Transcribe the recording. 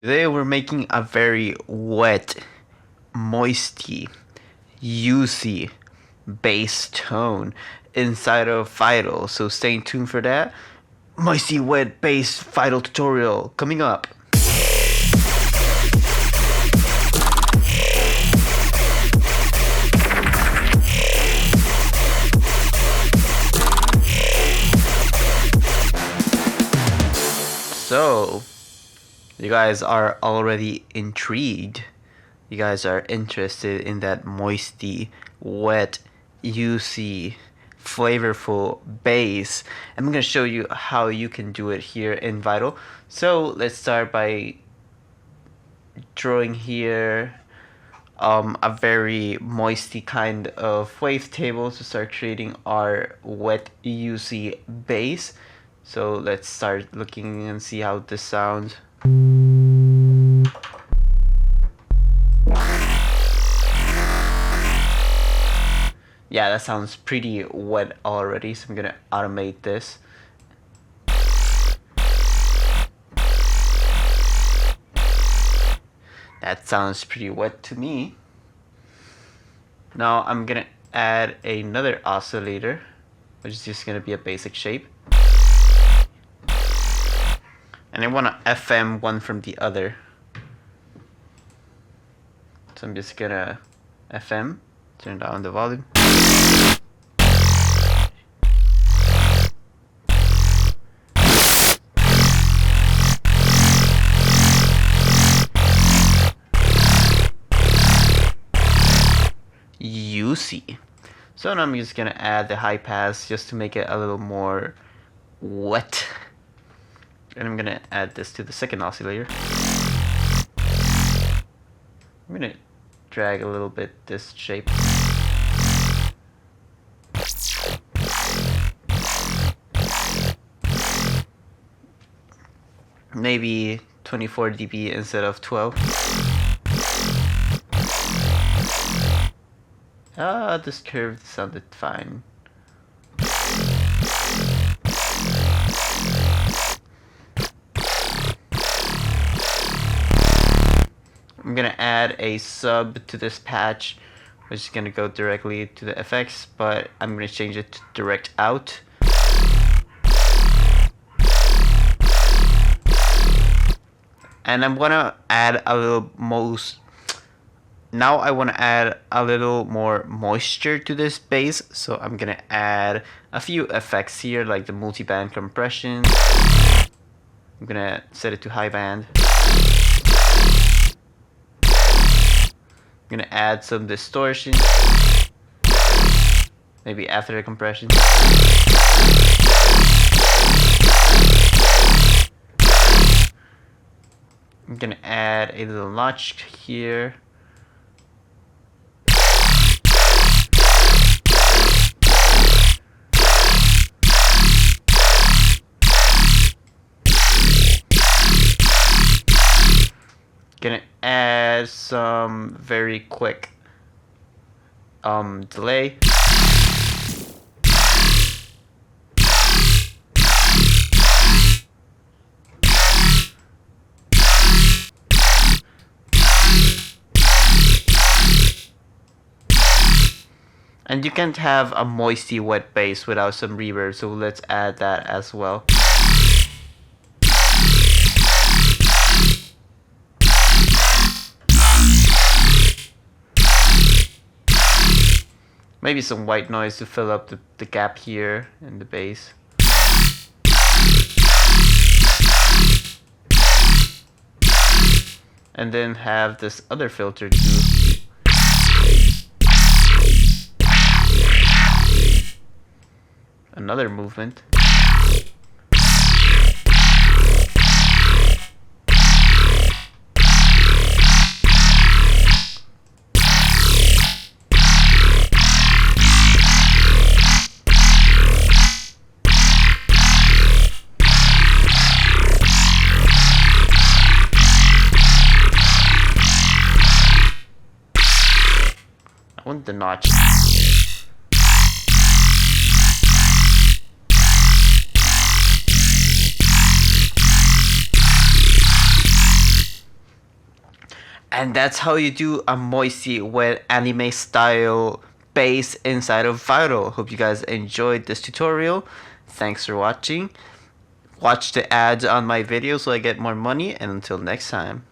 Today we're making a very wet, moisty, juicy bass tone inside of Fido. So stay tuned for that. Moisty wet bass Fido tutorial coming up. So, you guys are already intrigued. You guys are interested in that moisty, wet, juicy, flavorful bass. I'm gonna show you how you can do it here in Vital. So let's start by drawing here a very moisty kind of wavetable to start creating our wet, juicy bass. So let's start looking and see how this sounds. Yeah, that sounds pretty wet already, so I'm gonna automate this. That sounds pretty wet to me. Now I'm gonna add another oscillator, which is just gonna be a basic shape. And I want to FM one from the other. So I'm just gonna FM, turn down the volume. Juicy. So now I'm just gonna add the high pass just to make it a little more wet. And I'm gonna add this to the second oscillator. I'm gonna drag a little bit this shape. Maybe 24 dB instead of 12. This curve sounded fine. I'm gonna add a sub to this patch, which is gonna go directly to the FX, but I'm gonna change it to direct out. And I'm gonna add a little now I want to add a little more moisture to this bass, so I'm gonna add a few effects here, like the multi-band compression. I'm gonna set it to high band. I'm gonna add some distortion, maybe after the compression. I'm gonna add a little notch here. Gonna add some very quick delay. And you can't have a moisty wet bass without some reverb, so let's add that as well. Maybe some white noise to fill up the gap here in the bass. And then have this other filter too. Another movement. I want the notch. And that's how you do a moisty wet anime style base inside of Viral. Hope you guys enjoyed this tutorial. Thanks for watching. Watch the ads on my video so I get more money, and until next time.